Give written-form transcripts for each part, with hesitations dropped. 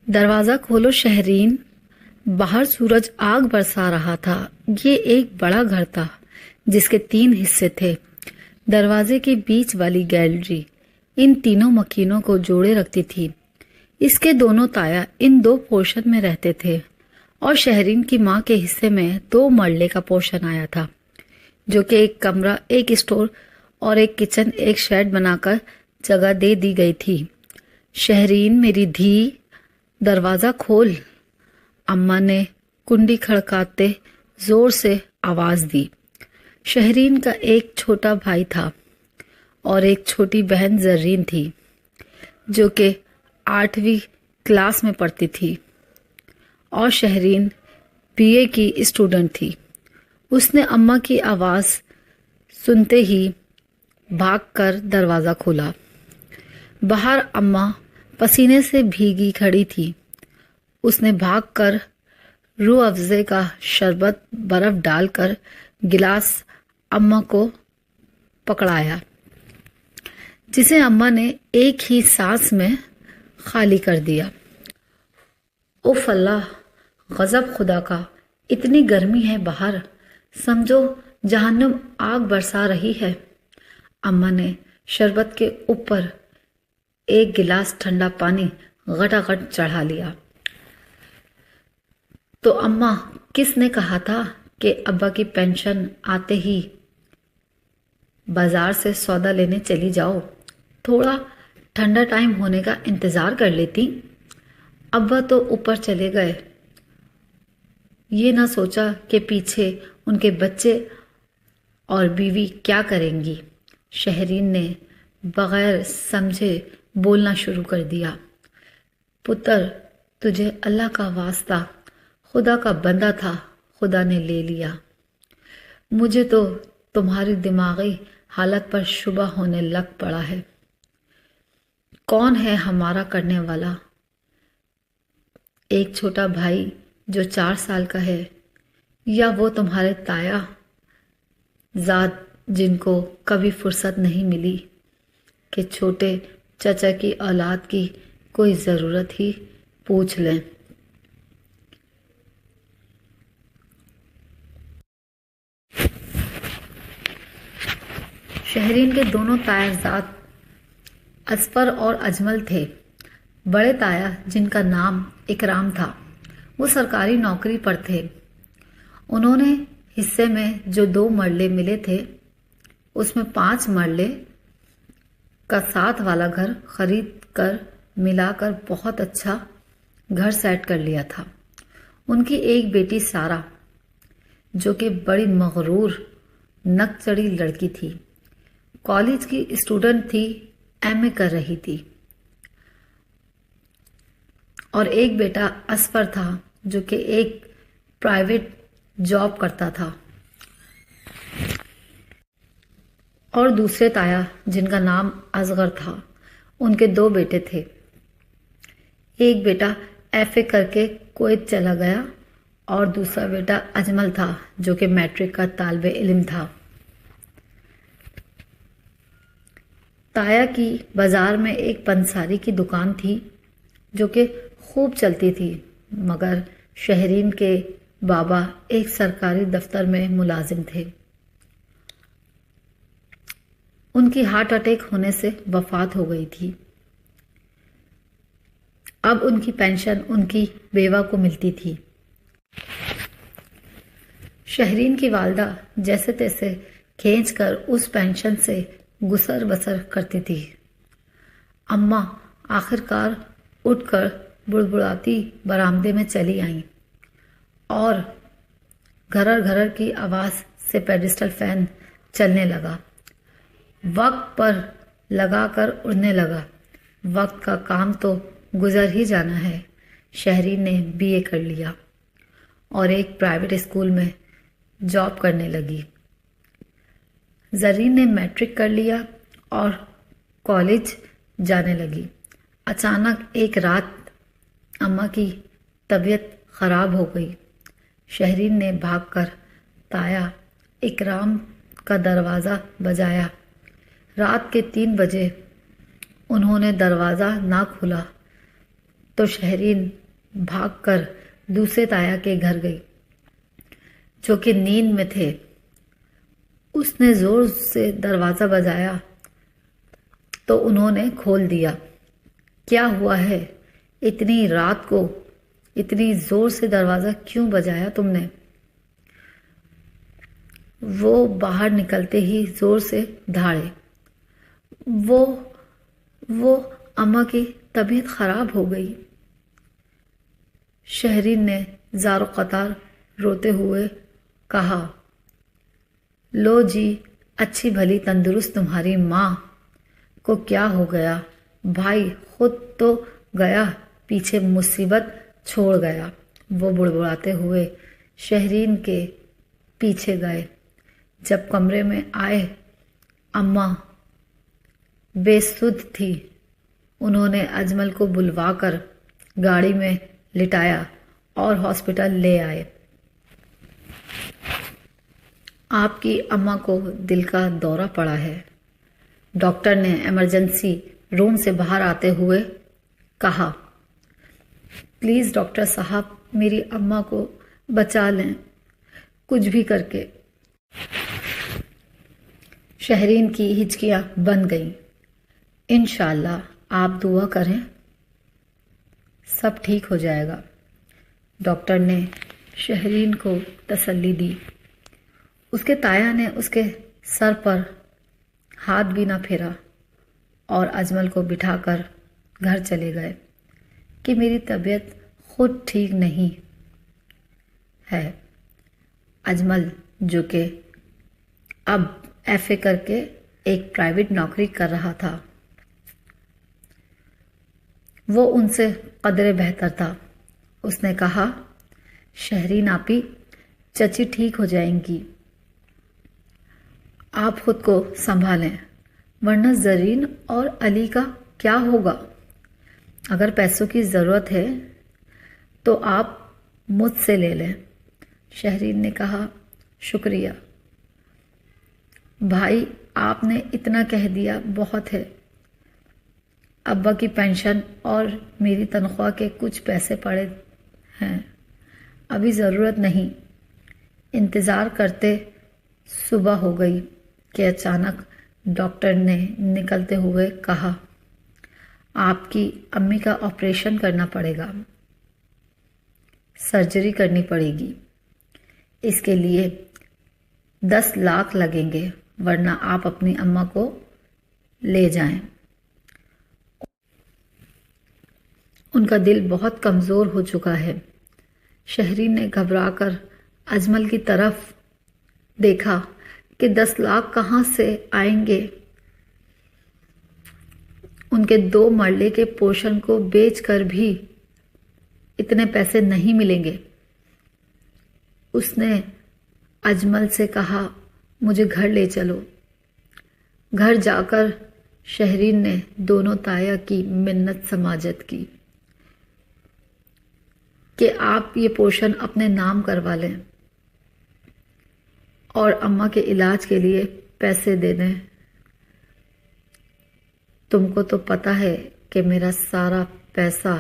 دروازہ کھولو شہرین، باہر سورج آگ برسا رہا تھا۔ یہ ایک بڑا گھر تھا جس کے 3 حصے تھے۔ دروازے کے بیچ والی گیلری ان تینوں مکینوں کو جوڑے رکھتی تھی۔ اس کے دونوں تایا ان 2 پورشن میں رہتے تھے اور شہرین کی ماں کے حصے میں 2 مرلے کا پورشن آیا تھا، جو کہ ایک کمرہ، ایک اسٹور اور ایک کچن، ایک شیڈ بنا کر جگہ دے دی گئی تھی۔ شہرین میری دھی، دروازہ کھول، اماں نے کنڈی کھڑکاتے زور سے آواز دی۔ شہرین کا ایک چھوٹا بھائی تھا اور ایک چھوٹی بہن زرین تھی جو کہ 8ویں کلاس میں پڑھتی تھی اور شہرین BA کی اسٹوڈنٹ تھی۔ اس نے اماں کی آواز سنتے ہی بھاگ کر دروازہ کھولا۔ باہر اماں پسینے سے بھیگی کھڑی تھی۔ اس نے بھاگ کر روح افزے کا شربت برف ڈال کر گلاس اماں کو پکڑایا، جسے اماں نے ایک ہی سانس میں خالی کر دیا۔ اوف اللہ، غضب خدا کا، اتنی گرمی ہے باہر، سمجھو جہنم آگ برسا رہی ہے۔ اماں نے شربت کے اوپر ایک گلاس ٹھنڈا پانی غٹاغٹ چڑھا لیا۔ تو اماں، کس نے کہا تھا کہ ابا کی پینشن آتے ہی بازار سے سودا لینے چلی جاؤ؟ تھوڑا ٹھنڈا ٹائم ہونے کا انتظار کر لیتی۔ ابا تو اوپر چلے گئے، یہ نہ سوچا کہ پیچھے ان کے بچے اور بیوی کیا کریں گی۔ شہرین نے بغیر سمجھے بولنا شروع کر دیا۔ پتر، تجھے اللہ کا واسطہ، خدا کا بندہ تھا، خدا نے لے لیا۔ مجھے تو تمہاری دماغی حالت پر شبہ ہونے لگ پڑا ہے۔ کون ہے ہمارا کرنے والا؟ ایک چھوٹا بھائی جو 4 سال کا ہے، یا وہ تمہارے تایا ذات جن کو کبھی فرصت نہیں ملی کہ چھوٹے چچا کی اولاد کی کوئی ضرورت ہی پوچھ لیں؟ شہرین کے دونوں تایا ذات اصفر اور اجمل تھے۔ بڑے تایا، جن کا نام اکرام تھا، وہ سرکاری نوکری پر تھے۔ انہوں نے حصے میں جو 2 مرلے ملے تھے، اس میں 5 مرلے کا ساتھ والا گھر خرید کر ملا کر بہت اچھا گھر سیٹ کر لیا تھا۔ ان کی ایک بیٹی سارا، جو کہ بڑی مغرور نک چڑھی لڑکی تھی، کالج کی اسٹوڈنٹ تھی، MA کر رہی تھی، اور ایک بیٹا اصفر تھا جو کہ ایک پرائیویٹ جاب کرتا تھا، اور دوسرے تایا جن کا نام اصغر تھا، ان کے 2 بیٹے تھے۔ ایک بیٹا FA کر کے کویت چلا گیا اور دوسرا بیٹا اجمل تھا جو کہ میٹرک کا طالب علم تھا۔ تایا کی بازار میں ایک پنساری کی دکان تھی جو کہ خوب چلتی تھی، مگر شہرین کے بابا ایک سرکاری دفتر میں ملازم تھے۔ ان کی ہارٹ اٹیک ہونے سے وفات ہو گئی تھی۔ اب ان کی پینشن ان کی بیوہ کو ملتی تھی۔ شہرین کی والدہ جیسے تیسے کھینچ کر اس پینشن سے گزر بسر کرتی تھی۔ اماں آخرکار اٹھ کر بڑبڑاتی برآمدے میں چلی آئیں اور گھرر گھرر کی آواز سے پیڈسٹل فین چلنے لگا، وقت پر لگا کر اڑنے لگا۔ وقت کا کام تو گزر ہی جانا ہے۔ شہرین نے BA کر لیا اور ایک پرائیویٹ اسکول میں جاب کرنے لگی۔ زرین نے میٹرک کر لیا اور کالج جانے لگی۔ اچانک ایک رات اماں کی طبیعت خراب ہو گئی۔ شہرین نے بھاگ کر تایا اکرام کا دروازہ بجایا۔ رات کے 3 بجے انہوں نے دروازہ نہ کھولا تو شہرین بھاگ کر دوسرے تایا کے گھر گئی جو کہ نیند میں تھے۔ اس نے زور سے دروازہ بجایا تو انہوں نے کھول دیا۔ کیا ہوا ہے؟ اتنی رات کو اتنی زور سے دروازہ کیوں بجایا تم نے؟ وہ باہر نکلتے ہی زور سے دھاڑے۔ وہ اماں کی طبیعت خراب ہو گئی۔ شہرین نے زار و قطار روتے ہوئے کہا، لو جی، اچھی بھلی تندرست تمہاری ماں کو کیا ہو گیا؟ بھائی خود تو گیا، پیچھے مصیبت چھوڑ گیا۔ وہ بڑبڑاتے ہوئے شہرین کے پیچھے گئے۔ جب کمرے میں آئے، اماں بے سدھ تھی۔ انہوں نے اجمل کو بلوا کر گاڑی میں لٹایا اور ہاسپٹل لے آئے۔ آپ کی اماں کو دل کا دورہ پڑا ہے، ڈاکٹر نے ایمرجنسی روم سے باہر آتے ہوئے کہا۔ پلیز ڈاکٹر صاحب، میری اماں کو بچا لیں کچھ بھی کر کے۔ شہرین کی ہچکیاں بن گئیں۔ انشاءاللہ آپ دعا کریں، سب ٹھیک ہو جائے گا، ڈاکٹر نے شہرین کو تسلی دی۔ اس کے تایا نے اس کے سر پر ہاتھ بھی نہ پھیرا اور اجمل کو بٹھا کر گھر چلے گئے کہ میری طبیعت خود ٹھیک نہیں ہے۔ اجمل جو کہ اب ایف اے کر کے ایک پرائیویٹ نوکری کر رہا تھا، وہ ان سے قدرے بہتر تھا۔ اس نے کہا، شہرین آپی، چچی ٹھیک ہو جائیں گی، آپ خود کو سنبھالیں، ورنہ زرین اور علی کا کیا ہوگا؟ اگر پیسوں کی ضرورت ہے تو آپ مجھ سے لے لیں۔ شہرین نے کہا، شکریہ بھائی، آپ نے اتنا کہہ دیا بہت ہے۔ ابا کی پینشن اور میری تنخواہ کے کچھ پیسے پڑے ہیں، ابھی ضرورت نہیں۔ انتظار کرتے صبح ہو گئی کہ اچانک ڈاکٹر نے نکلتے ہوئے کہا، آپ کی امی کا آپریشن کرنا پڑے گا، سرجری کرنی پڑے گی، اس کے لیے 10 لاکھ لگیں گے، ورنہ آپ اپنی اماں کو لے جائیں۔ ان کا دل بہت کمزور ہو چکا ہے۔ شہرین نے گھبرا کر اجمل کی طرف دیکھا کہ 10 لاکھ کہاں سے آئیں گے؟ ان کے 2 مرلے کے پورشن کو بیچ کر بھی اتنے پیسے نہیں ملیں گے۔ اس نے اجمل سے کہا، مجھے گھر لے چلو۔ گھر جا کر شہرین نے دونوں تایا کی منت سماجت کی کہ آپ یہ پورشن اپنے نام کروا لیں اور اماں کے علاج کے لیے پیسے دے دیں۔ تم کو تو پتہ ہے کہ میرا سارا پیسہ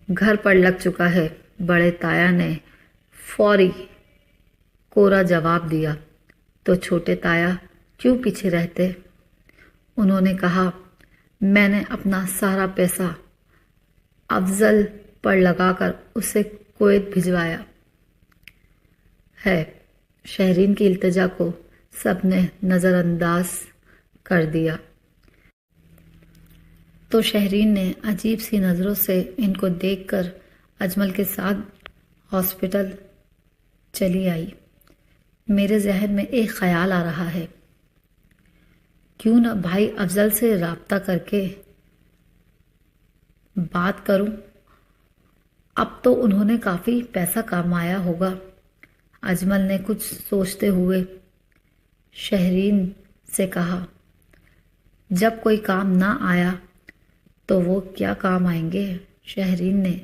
گھر پر لگ چکا ہے۔ بڑے تایا نے فوری کوڑا جواب دیا۔ تو چھوٹے تایا کیوں پیچھے رہتے؟ انہوں نے کہا، میں نے اپنا سارا پیسہ افضل پر لگا کر اسے کویت بھجوایا ہے۔ شہرین کی التجا کو سب نے نظر انداز کر دیا تو شہرین نے عجیب سی نظروں سے ان کو دیکھ کر اجمل کے ساتھ ہاسپٹل چلی آئی۔ میرے ذہن میں ایک خیال آ رہا ہے، کیوں نہ بھائی افضل سے رابطہ کر کے بات کروں؟ اب تو انہوں نے کافی پیسہ کمایا ہوگا۔ اجمل نے کچھ سوچتے ہوئے شہرین سے کہا، جب کوئی کام نہ آیا تو وہ کیا کام آئیں گے؟ شہرین نے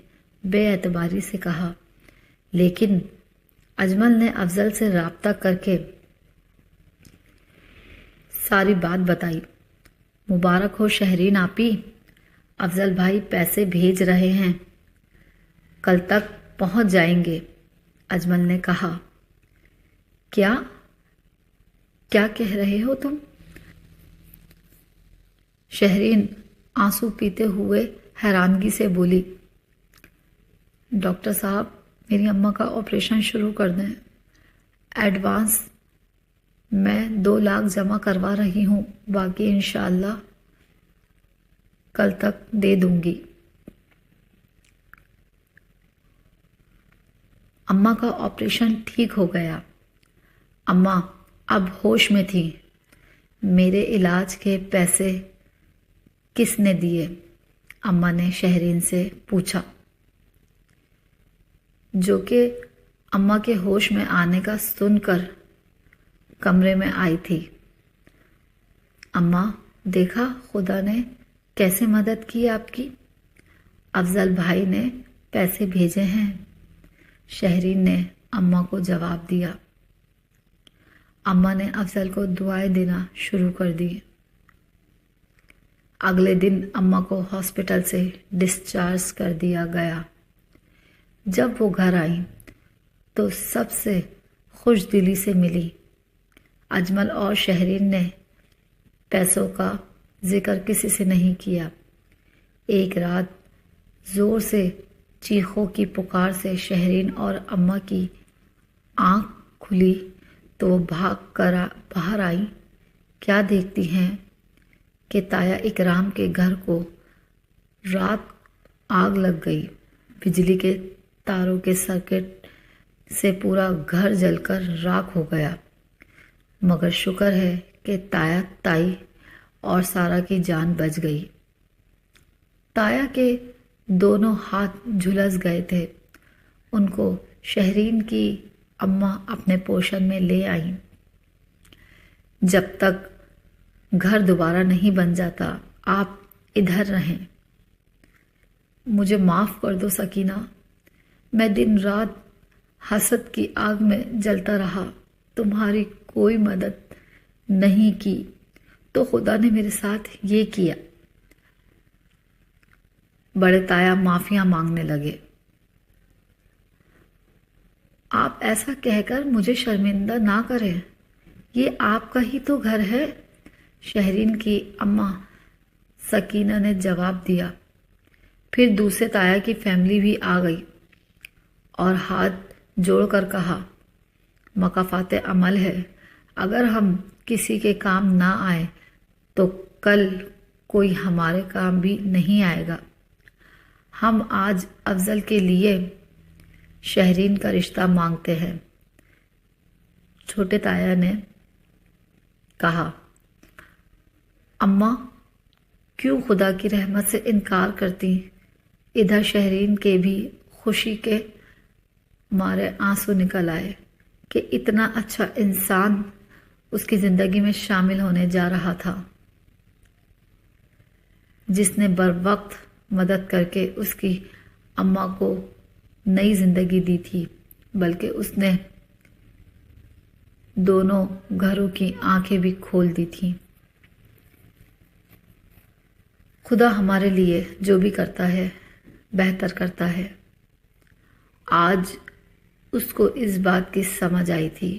بے اعتباری سے کہا۔ لیکن اجمل نے افضل سے رابطہ کر کے ساری بات بتائی۔ مبارک ہو شہرین آپی، افضل بھائی پیسے بھیج رہے ہیں، کل تک پہنچ جائیں گے، اجمل نے کہا۔ کیا کہہ رہے ہو تم؟ شہرین آنسو پیتے ہوئے حیرانگی سے بولی۔ ڈاکٹر صاحب، میری اماں کا آپریشن شروع کر دیں، ایڈوانس میں 2 لاکھ جمع کروا رہی ہوں، باقی انشاءاللہ کل تک دے دوں گی۔ اماں کا آپریشن ٹھیک ہو گیا، اماں اب ہوش میں تھی۔ میرے علاج کے پیسے کس نے دیے؟ اماں نے شہرین سے پوچھا، جو کہ اماں کے ہوش میں آنے کا سن کر کمرے میں آئی تھی۔ اماں، دیکھا خدا نے کیسے مدد کی آپ کی؟ افضل بھائی نے پیسے بھیجے ہیں، شہرین نے اماں کو جواب دیا۔ اماں نے افضل کو دعائیں دینا شروع کر دی۔ اگلے دن اماں کو ہاسپٹل سے ڈسچارج کر دیا گیا۔ جب وہ گھر آئیں تو سب سے خوش دلی سے ملی۔ اجمل اور شہرین نے پیسوں کا ذکر کسی سے نہیں کیا۔ ایک رات زور سے چیخوں کی پکار سے شہرین اور اماں کی آنکھ کھلی تو وہ بھاگ کر باہر آئیں۔ کیا دیکھتی ہیں کہ تایا اکرام کے گھر کو رات آگ لگ گئی۔ بجلی کے تاروں کے سرکٹ سے پورا گھر جل کر راکھ ہو گیا، مگر شکر ہے کہ تایا، تائی اور سارا کی جان بچ گئی۔ تایا کے دونوں ہاتھ جھلس گئے تھے۔ ان کو شہرین کی اماں اپنے پوشن میں لے آئیں۔ جب تک گھر دوبارہ نہیں بن جاتا آپ ادھر رہیں۔ مجھے معاف کر دو سکینہ، میں دن رات حسد کی آگ میں جلتا رہا، تمہاری کوئی مدد نہیں کی تو خدا نے میرے ساتھ یہ کیا۔ بڑے تایا معافیاں مانگنے لگے۔ آپ ایسا کہہ کر مجھے شرمندہ نہ کریں، یہ آپ کا ہی تو گھر ہے، شہرین کی اماں سکینہ نے جواب دیا۔ پھر دوسرے تایا کی فیملی بھی آ گئی اور ہاتھ جوڑ کر کہا، مکافات عمل ہے، اگر ہم کسی کے کام نہ آئے تو کل کوئی ہمارے کام بھی نہیں آئے گا۔ ہم آج افضل کے لیے شہرین کا رشتہ مانگتے ہیں۔ چھوٹے تایا نے کہا، اماں کیوں خدا کی رحمت سے انکار کرتی؟ ادھر شہرین کے بھی خوشی کے مارے آنسو نکل آئے کہ اتنا اچھا انسان اس کی زندگی میں شامل ہونے جا رہا تھا، جس نے بر وقت مدد کر کے اس کی اماں کو نئی زندگی دی تھی، بلکہ اس نے دونوں گھروں کی آنکھیں بھی کھول دی تھیں۔ خدا ہمارے لیے جو بھی کرتا ہے بہتر کرتا ہے۔ آج اس کو اس بات کی سمجھ آئی تھی